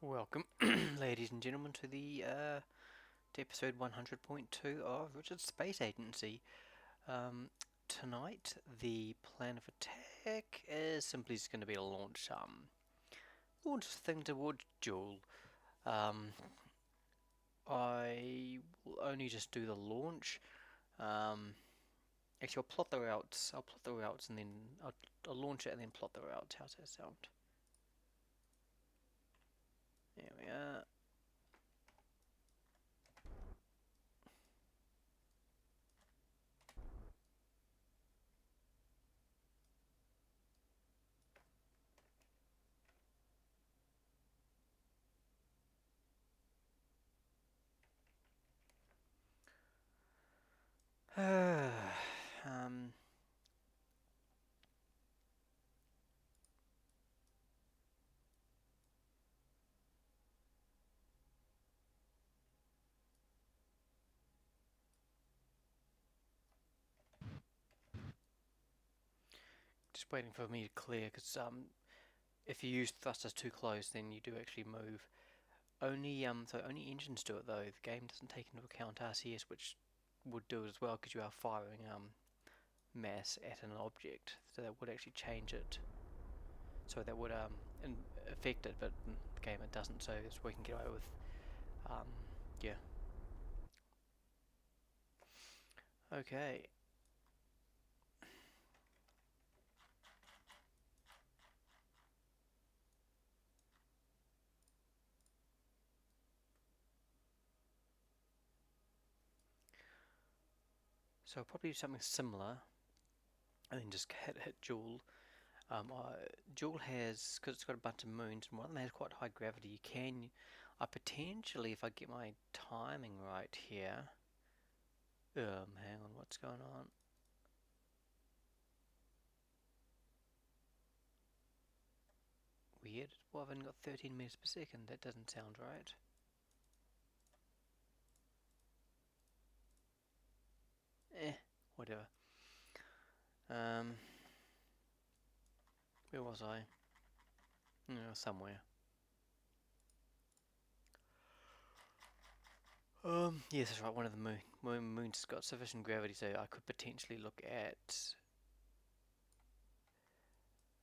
Welcome, ladies and gentlemen, to episode 100.2 of Richard's Space Agency. Tonight, the plan of attack is simply just going to be a launch thing towards Jool. Um, I will only just do the launch. Um, Actually, I'll plot the routes. I'll plot the routes and then I'll launch it and then plot the routes. How's that sound? There we are. um, just waiting for me to clear because if you use thrusters too close, then you do actually move. Only engines do it though. The game doesn't take into account RCS, which would do it as well because you are firing mass at an object, so that would actually change it. So that would affect it, but in the game it doesn't. So that's we can get away with. Um, yeah. Okay. So I'll probably do something similar, and then just hit Jool. Jool has, because it's got a bunch of moons, and one of them has quite high gravity. You can, I potentially, if I get my timing right here. Hang on, what's going on? Weird. Well, I've only got 13 meters per second. That doesn't sound right. Whatever. Um, where was I? Somewhere. Yes, that's right. One of the moons has got sufficient gravity, so I could potentially look at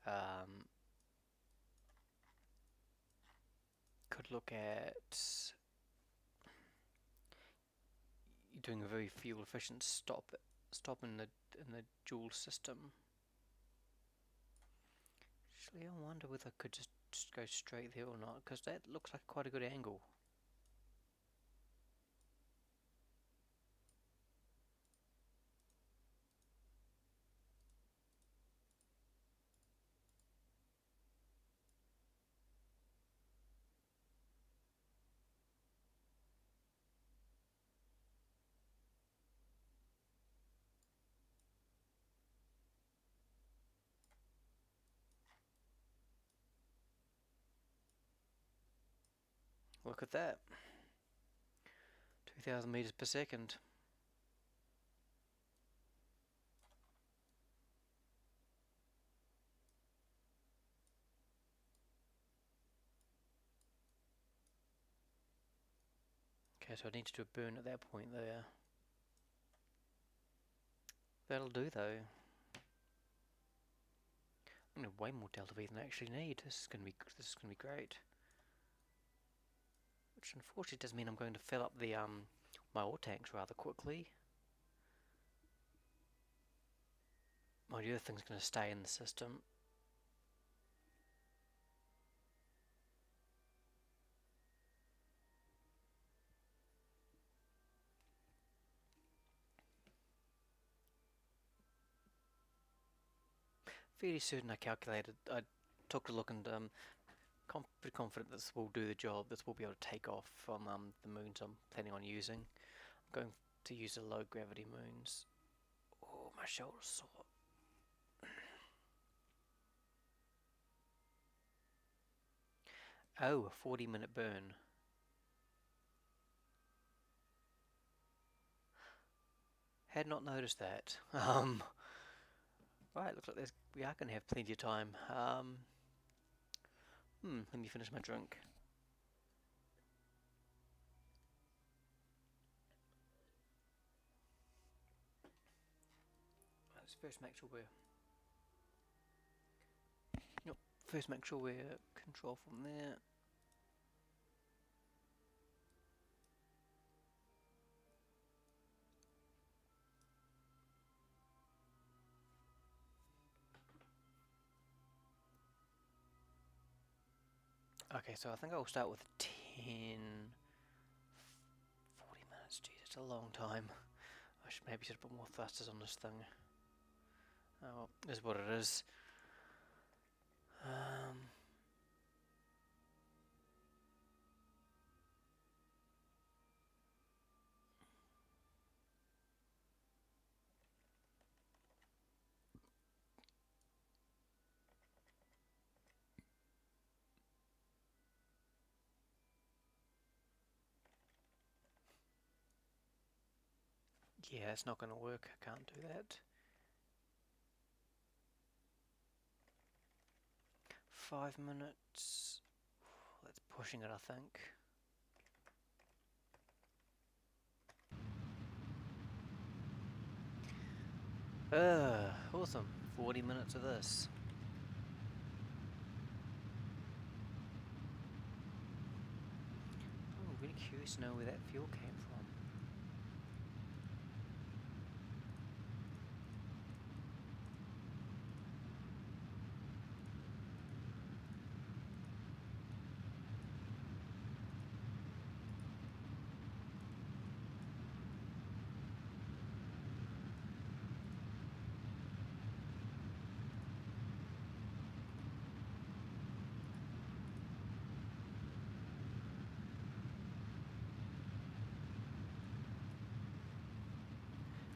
um, could look at doing a very fuel efficient stop in the Jool system. Actually, I wonder whether I could just go straight there or not, because that looks like quite a good angle. Look at that. 2,000 meters per second. Okay, so I need to do a burn at that point there. That'll do though. I'm gonna have way more delta V than I actually need. This is gonna be great. Which unfortunately does mean I'm going to fill up the my ore tanks rather quickly. My other thing's gonna stay in the system. Fairly certain I took a look and pretty confident this will do the job. This will be able to take off from the moons I'm planning on using. I'm going to use the low gravity moons. Oh, my shoulder's sore. Oh, a 40-minute burn. Had not noticed that. Right, looks like we are going to have plenty of time. Let me finish my drink. first make sure we're first make sure we're control from there. Okay, so I think I'll start with 10, 40 minutes. Jeez, it's a long time. I should maybe put more thrusters on this thing. Oh, well, is what it is. Yeah, it's not going to work. I can't do that. 5 minutes. That's pushing it, I think. Awesome. 40 minutes of this. I'm really curious to know where that fuel came from.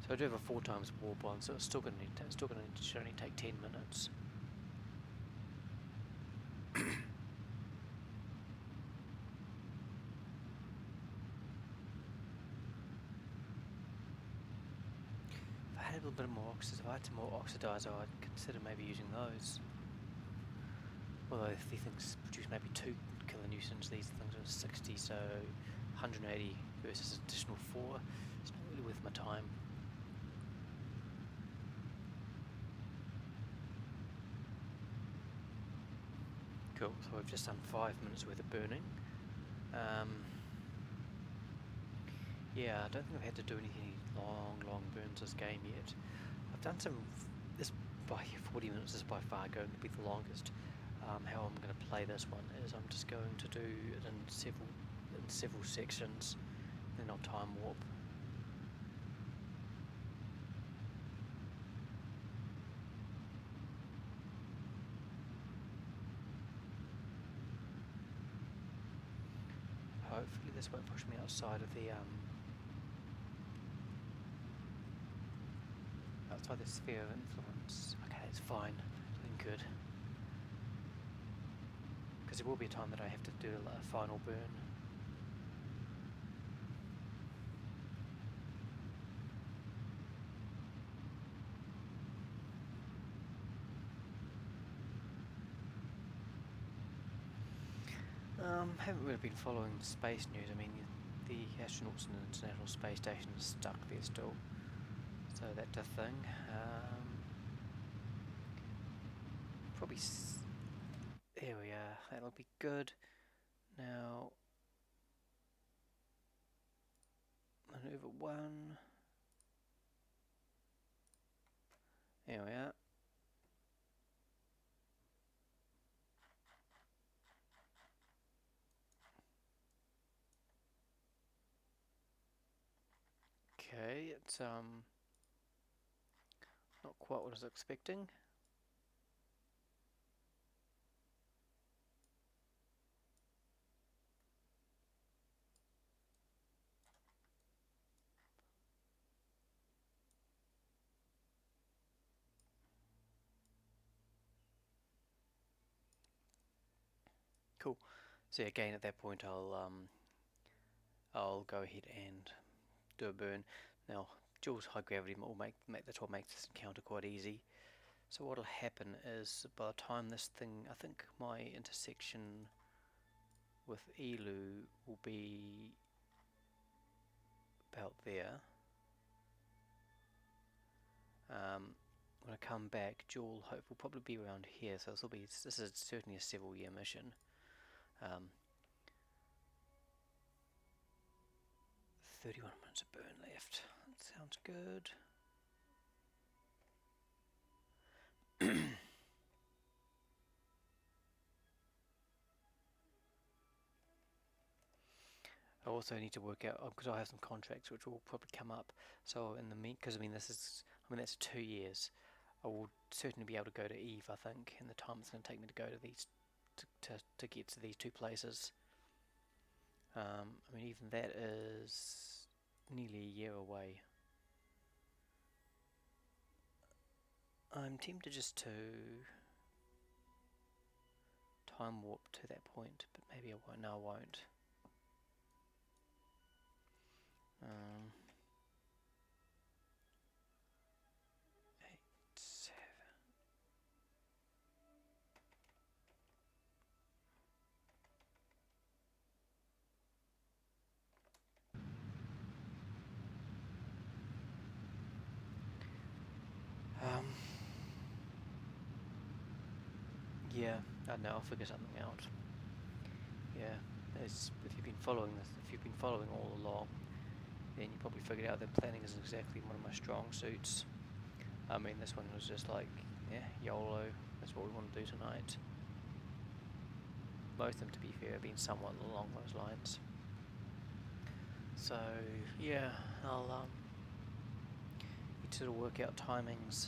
So I do have a 4 times warp on, so it's still going to should only take 10 minutes. If I had a little bit more if I had some more oxidizer, I'd consider maybe using those. Although if these things produce maybe 2 kilonewtons, these things are 60, so 180 versus additional 4. It's not really worth my time. Cool, so we've just done 5 minutes worth of burning. Yeah, I don't think I've had to do any long burns this game yet. I've done some, this by 40 minutes is by far going to be the longest. How I'm going to play this one is I'm just going to do it in several sections, then I'll time warp. Hopefully this won't push me outside of the outside the sphere of influence. Okay, it's fine, doing good. Because there will be a time that I have to do a final burn. Haven't really been following space news. I mean, the astronauts in the International Space Station are stuck there still, so that's a thing. Probably there we are. That'll be good. Now, maneuver 1. There we are. Okay, it's not quite what I was expecting. Cool. So yeah, again, at that point, I'll go ahead and do a burn. Now, Jool's high gravity will that's what makes this encounter quite easy. So what'll happen is by the time this thing, I think my intersection with Elu will be about there. when I come back, Jool hope will probably be around here, so this is certainly a several year mission. 31 minutes of burn left. That sounds good. I also need to work out because I have some contracts which will probably come up. So in the because that's 2 years. I will certainly be able to go to Eve. I think in the time it's going to take me to go to these to get to these two places. I mean even that is nearly a year away. I'm tempted just to time warp to that point, but maybe I won't. No, I won't. 8, 7. Yeah, I don't know. I'll figure something out. Yeah, if you've been following this, if you've been following all along, then you probably figured out that planning isn't exactly one of my strong suits. I mean, this one was just like, yeah, YOLO. That's what we want to do tonight. Most of them, to be fair, have been somewhat along those lines. So yeah, I'll need to sort of work out timings.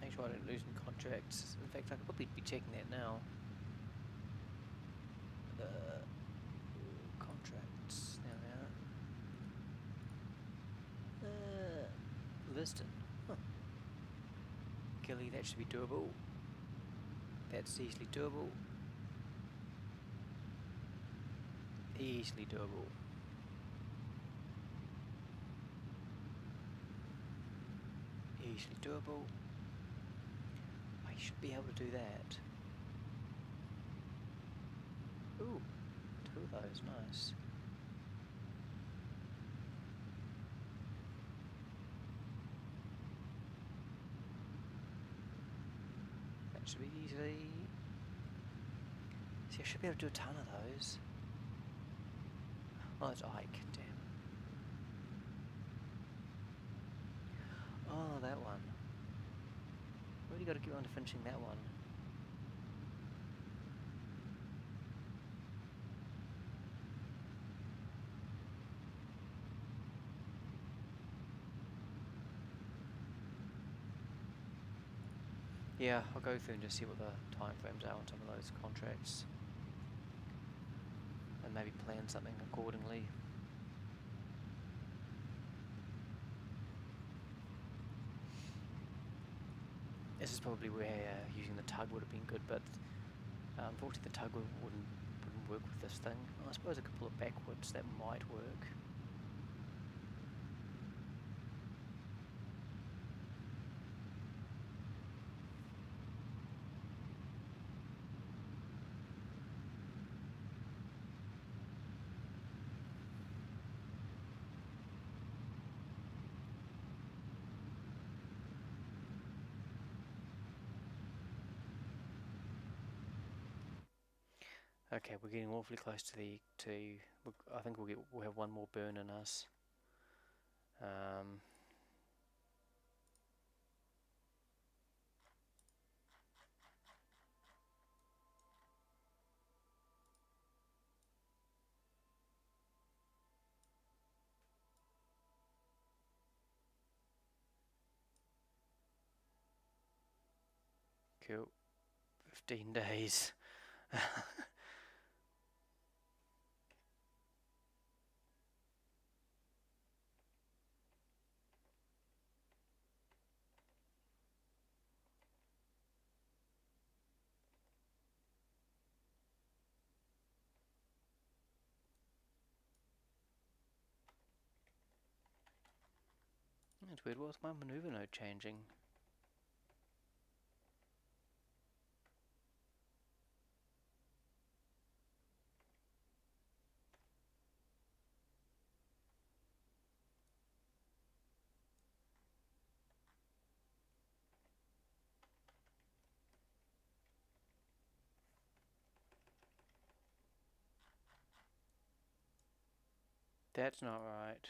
Make sure I don't lose any contracts. In fact, I could probably be checking that now. Contracts. There we are. Liston. Huh. Gilly, that should be doable. That's easily doable. Easily doable. Easily doable. I should be able to do that. Ooh, 2 of those, nice. That should be easy. See, I should be able to do a ton of those. Oh, it's Ike, damn. Oh, that one. Really got to get on to finishing that one. Yeah, I'll go through and just see what the time frames are on some of those contracts. And maybe plan something accordingly. This is probably where using the tug would have been good, but unfortunately the tug wouldn't work with this thing. I suppose I could pull it backwards, that might work. Okay, we're getting awfully close to I think we'll have one more burn in us. Cool. 15 days. That's weird. What's my maneuver node changing? That's not right.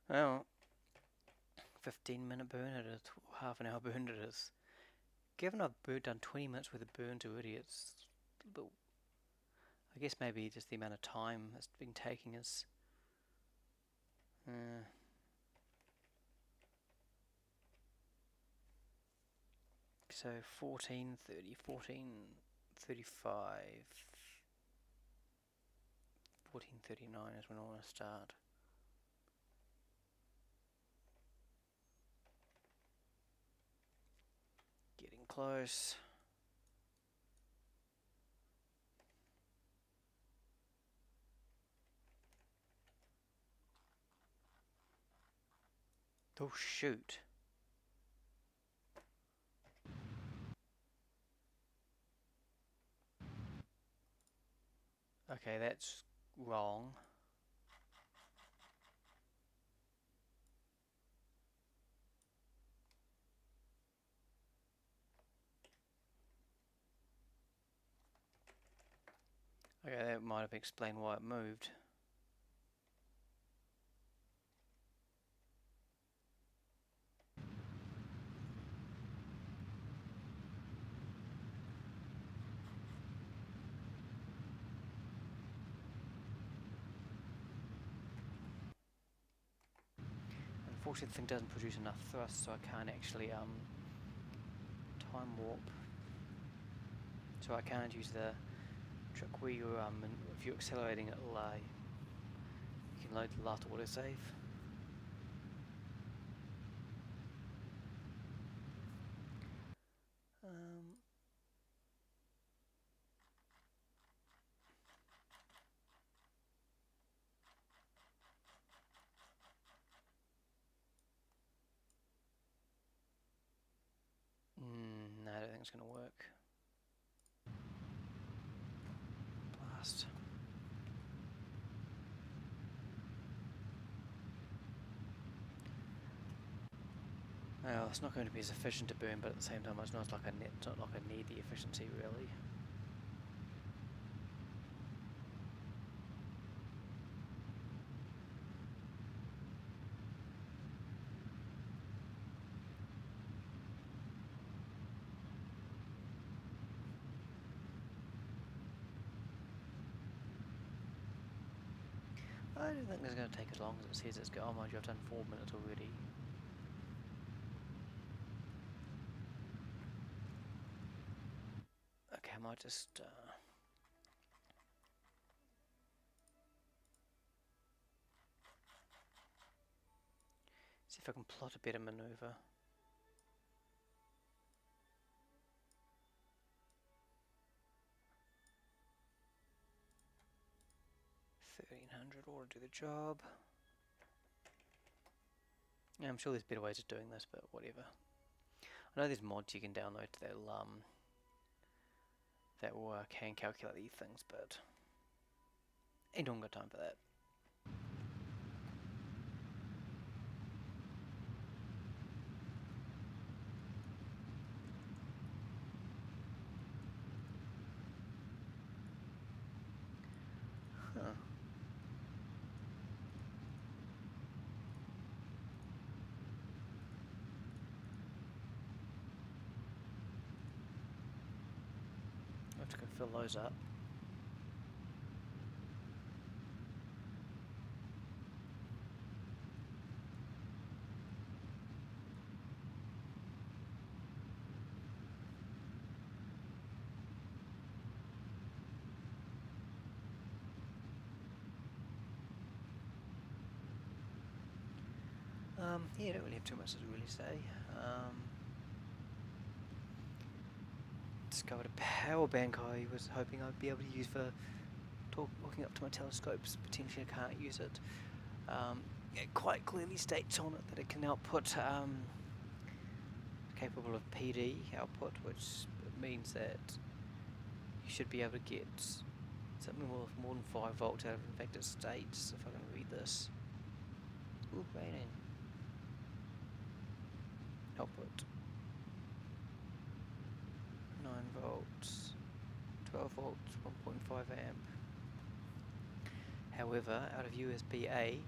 Well, 15-minute burn it is, half an hour burn it is. Given I've done 20 minutes worth of burns already, it's a little bit, I guess maybe just the amount of time it's been taking is. So 14:30, 14:35, 14:39 is when I want to start. Getting close. Oh shoot. Okay, that's wrong. Okay, that might have explained why it moved. Unfortunately, the thing doesn't produce enough thrust, so I can't actually time warp. So I can't use the trick where you if you're accelerating it, you can load the last autosave. No, I don't think it's going to work. Blast. Well, it's not going to be as efficient to burn, but at the same time, it's not like it's not like I need the efficiency really. I don't think it's going to take as long as it says it's going. Oh, mind you, I've done 4 minutes already. Okay, I might just see if I can plot a better maneuver. 1300 ought to do the job. Yeah, I'm sure there's better ways of doing this, but whatever. I know there's mods you can download that will can calculate these things, but ain't got time for that. Huh. to go fill those up. Yeah, I don't really have too much to really say. Discovered a power bank I was hoping I'd be able to use for hooking up to my telescopes. Potentially I can't use it. It quite clearly states on it that it can output capable of PD output, which means that you should be able to get something more than 5 volts out of it. In fact, it states, if I can read this, ooh, raining, output 9 volts, 12 volts, 1.5 amp. However, out of USB-A,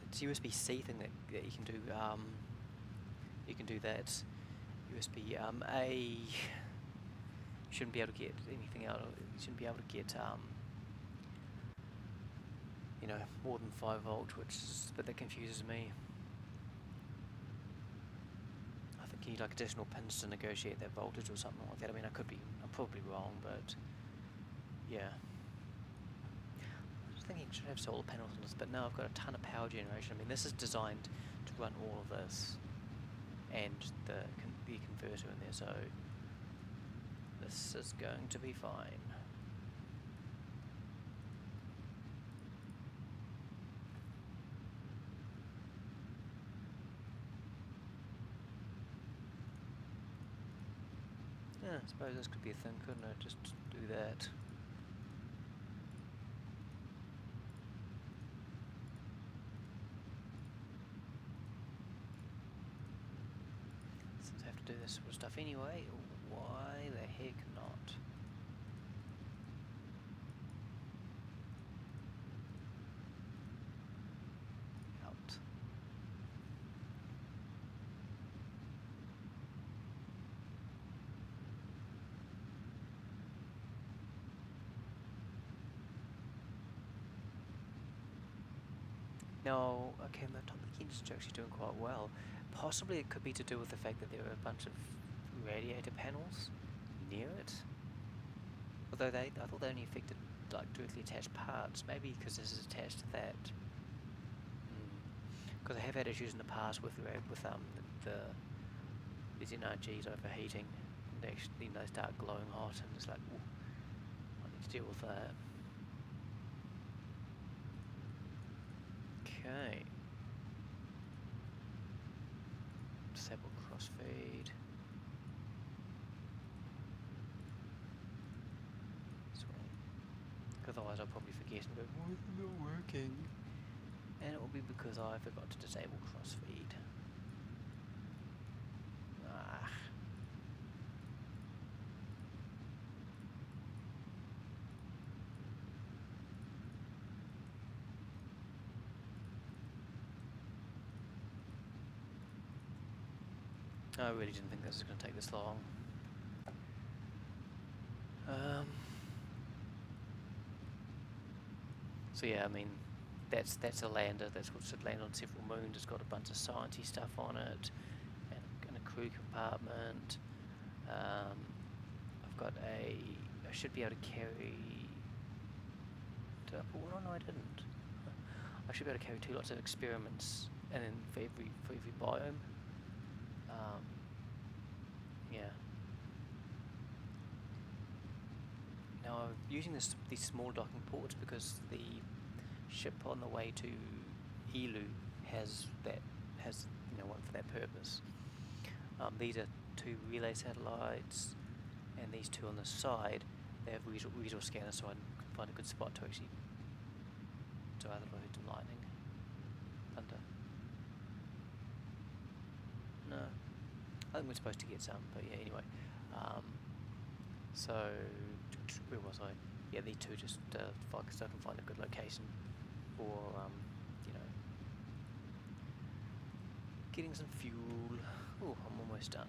it's USB-C thing that you can do. You can do that. USB-A, you shouldn't be able to get anything out of it. You shouldn't be able to get you know, more than 5 volts, which is a bit that confuses me. I think you need like additional pins to negotiate that voltage or something like that. I mean, I'm probably wrong, but yeah. I was thinking I should have solar panels on this, but no, I've got a ton of power generation. I mean, this is designed to run all of this and the converter in there, so this is going to be fine. Yeah, I suppose this could be a thing, couldn't it? Just do that. Since I have to do this sort of stuff anyway, why the heck not? Out. No, okay, my top engine is actually doing quite well. Possibly it could be to do with the fact that there are a bunch of radiator panels near it. Although I thought they only affected like directly attached parts. Maybe because this is attached to that. Because I have had issues in the past with these NRGs overheating, and they start glowing hot, and it's like, ooh, I need to deal with that. Okay. Disable crossfeed. Sweet. Otherwise I'll probably forget and go, why is it not working? And it will be because I forgot to disable crossfeed. Ah. I really didn't think this was going to take this long. So yeah, I mean, that's a lander. That's what should land on several moons. It's got a bunch of sciencey stuff on it, and a crew compartment. I've got I should be able to carry. Did I put one on? No, I didn't. I should be able to carry 2 lots of experiments, and then for every biome. Yeah. Now I'm using these small docking ports because the ship on the way to Elu has one for that purpose. These are 2 relay satellites, and these 2 on the side, they have resource scanners, so I can find a good spot to actually. So I thought I heard some lightning, thunder. No, I think we're supposed to get some, but yeah. Anyway, so where was I? Yeah, these 2 just focus so I can find a good location for you know, getting some fuel. Oh, I'm almost done.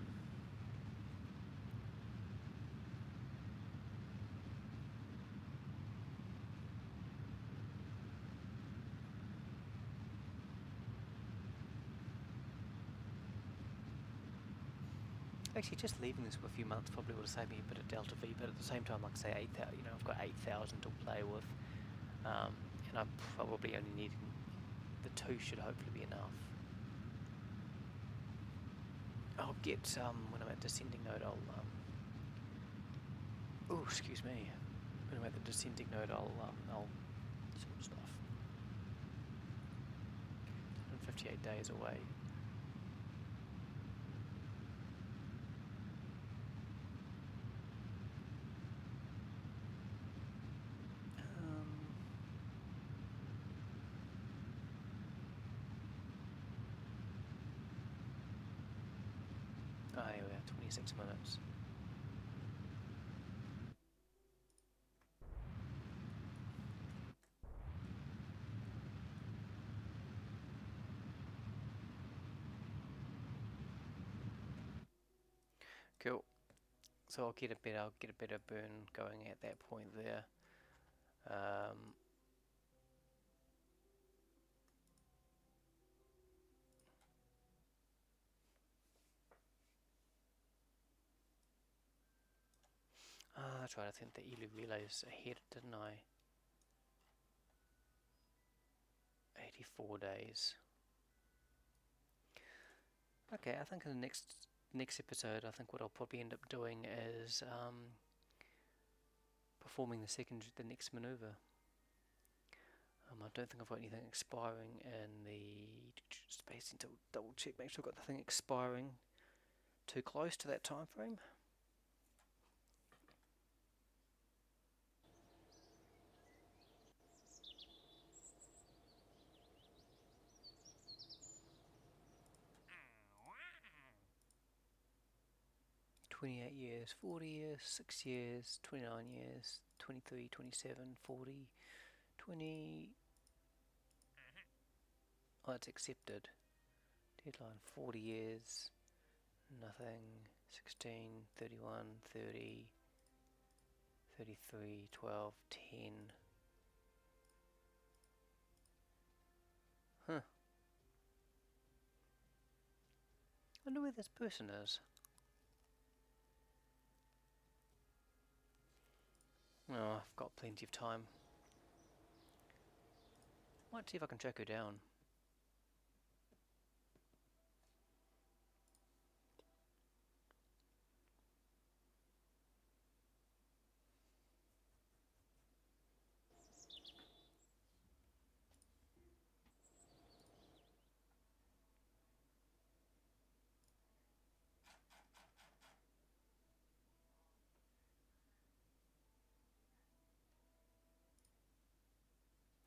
Actually, just leaving this for a few months probably would have saved me a bit of delta V, but at the same time, like I say, 8,000. I've got 8,000 to play with, and I'm probably only needing the 2 should hopefully be enough. I'll get when I'm at descending node. Oh, excuse me. When I'm at the descending node, I'll sort stuff. 158 days away. Here we are, 26 minutes. Cool. So I'll get a better burn going at that point there. That's right. I think the Elu relays ahead, didn't I? 84 days. Okay, I think in the next episode, I think what I'll probably end up doing is performing the next maneuver. I don't think I've got anything expiring in the space until double check, make sure I've got nothing expiring too close to that time frame. "28 years, 40 years, 6 years, 29 years, 23, 27, 40, 20... Oh, it's accepted. Deadline 40 years, nothing, 16, 31, 30, 33, 12, 10. Huh. I wonder where this person is. Oh, I've got plenty of time. Might see if I can track her down.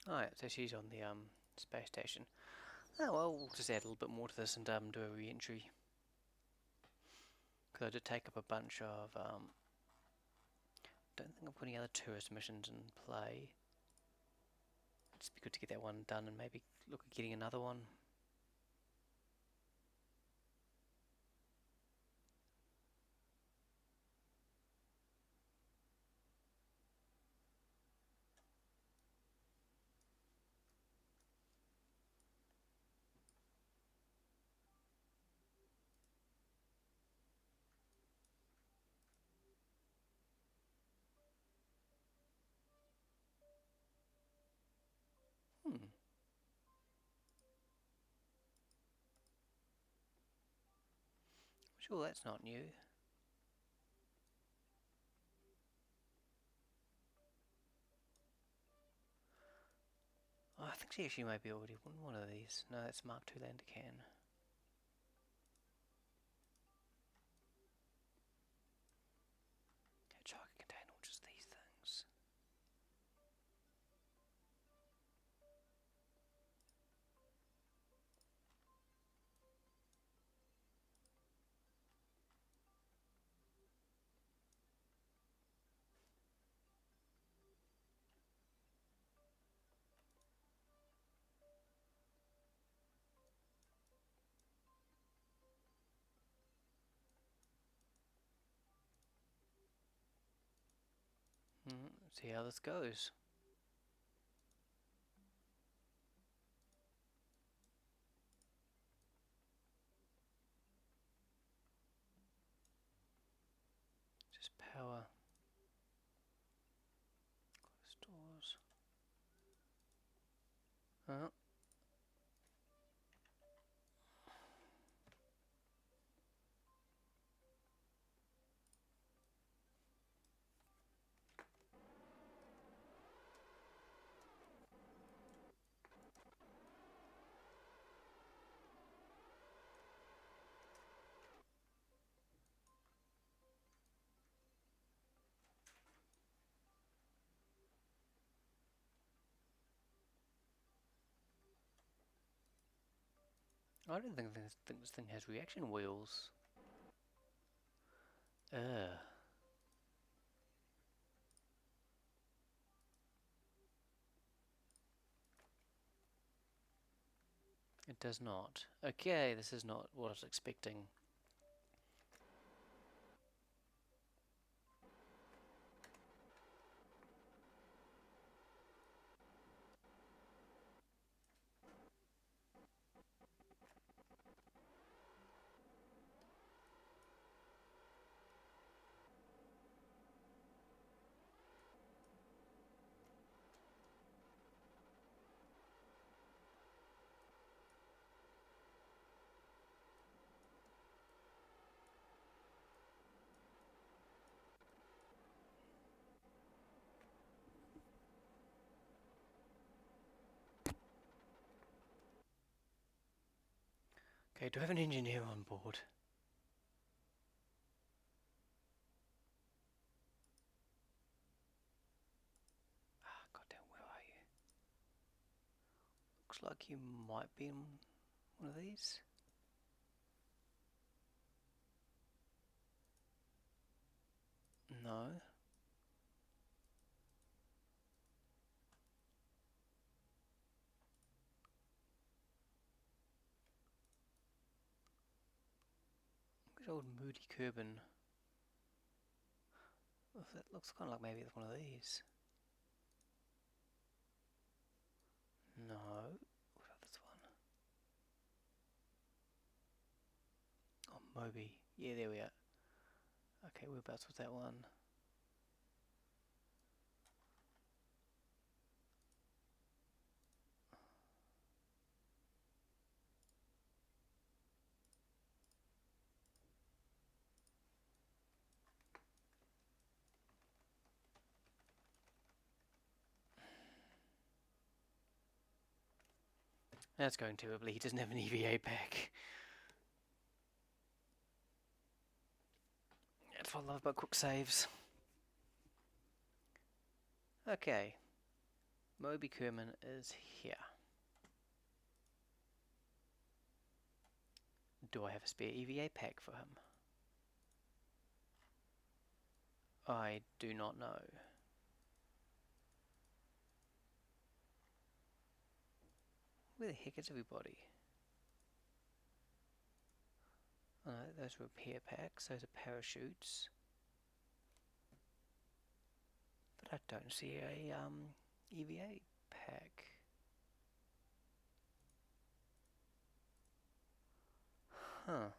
Alright, so she's on the space station. Oh well, we'll just add a little bit more to this and do a re-entry. Because I did take up a bunch of don't think I've got any other tourist missions in play. It'd just be good to get that one done and maybe look at getting another one. Sure, that's not new. Oh, I think she actually might be already one of these. No, that's Mark II lander can. Hitchhiker contain all just these things. See how this goes. Oh. I don't think this thing has reaction wheels. Ugh. It does not. Okay, this is not what I was expecting. Okay, do I have an engineer on board? Ah, goddamn, where are you? Looks like you might be in one of these. No. Good old Moody Kerbin. Oh, that looks kind of like maybe it's one of these. No. What about this one? Oh, Moby. Yeah, there we are. Okay, whereabouts was that one? That's going terribly. He doesn't have an EVA pack. That's what I love about quick saves. Okay. Moby Kerman is here. Do I have a spare EVA pack for him? I do not know. Where the heck is everybody? Oh, those are repair packs, those are parachutes. But I don't see a EVA pack. Huh.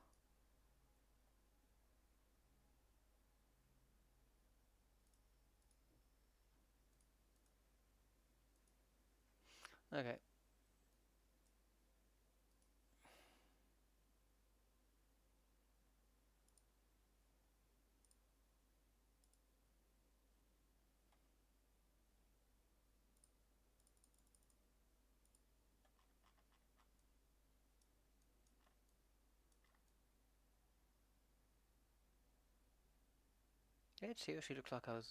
Okay. It seriously looks like the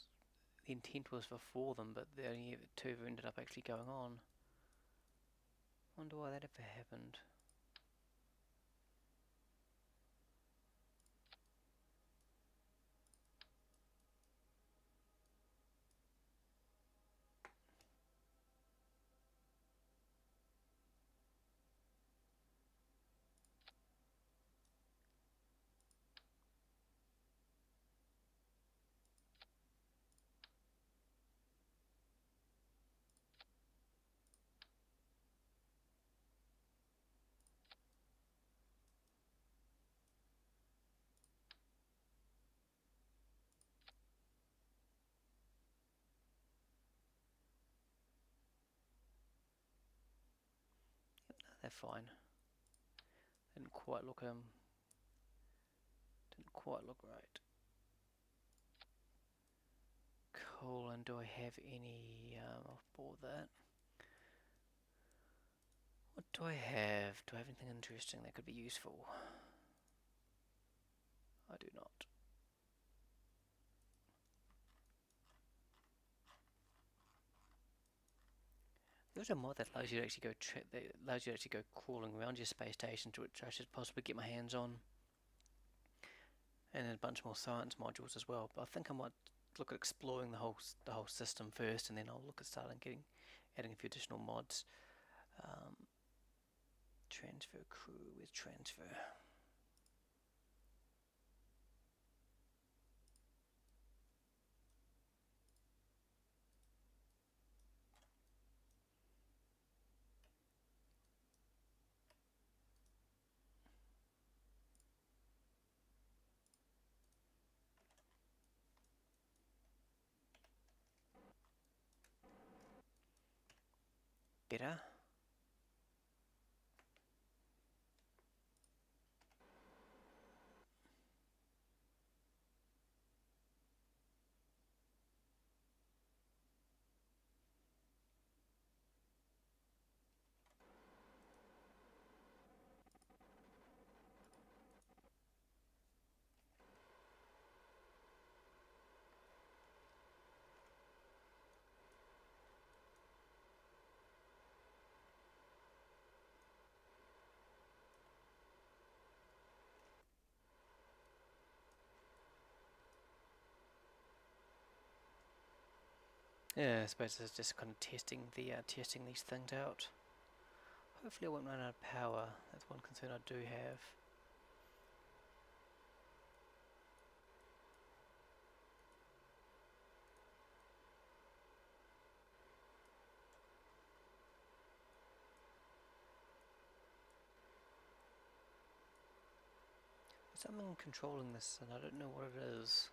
intent was for 4 of them, but the only 2 ended up actually going on. Wonder why that ever happened. they're fine. Didn't quite look right. Cool, and do I have any, I'll bore that. What do I have? Do I have anything interesting that could be useful? I do not. There's a mod that allows you to actually go crawling around your space station, which I should possibly get my hands on. And then a bunch more science modules as well. But I think I might look at exploring the whole system first, and then I'll look at adding a few additional mods. Transfer crew with transfer. Better. Yeah, I suppose it's just kind of testing these things out. Hopefully I won't run out of power. That's one concern I do have. There's something controlling this, and I don't know what it is.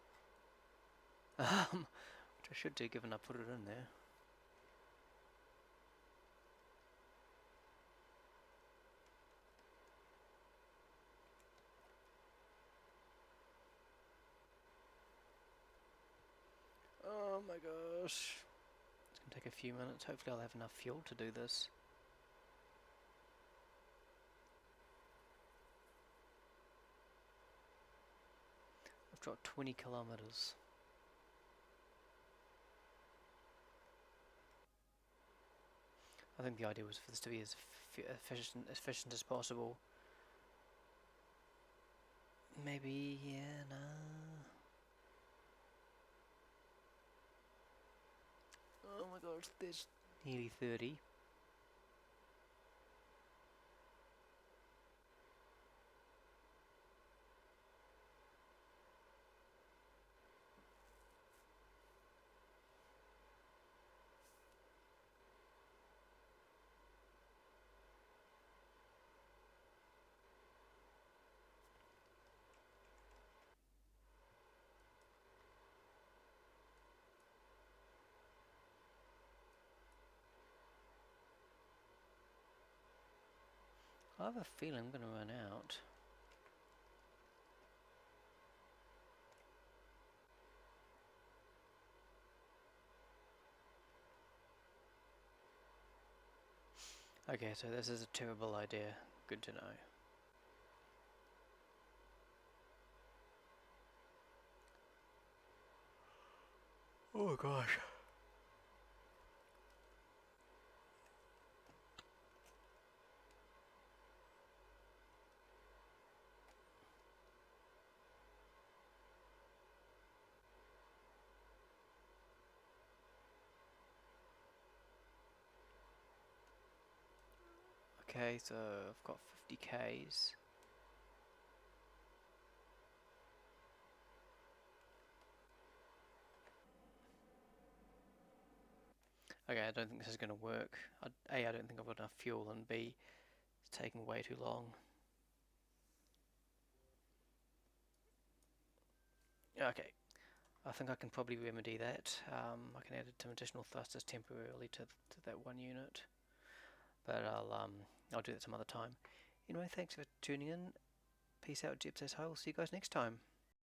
Which I should do, given I put it in there. Oh my gosh. It's going to take a few minutes. Hopefully I'll have enough fuel to do this. I've dropped 20 kilometers. I think the idea was for this to be as efficient as possible. Maybe, yeah, nah. Oh my gosh, there's nearly 30. I have a feeling I'm going to run out. Okay, so this is a terrible idea. Good to know. Oh gosh. Okay, so I've got 50 Ks. Okay, I don't think this is going to work. A, I don't think I've got enough fuel, and B, it's taking way too long. Okay, I think I can probably remedy that. I can add some additional thrusters temporarily to that one unit. but I'll do that some other time. Anyway, thanks for tuning in. Peace out, Jip says hi. We'll see you guys next time.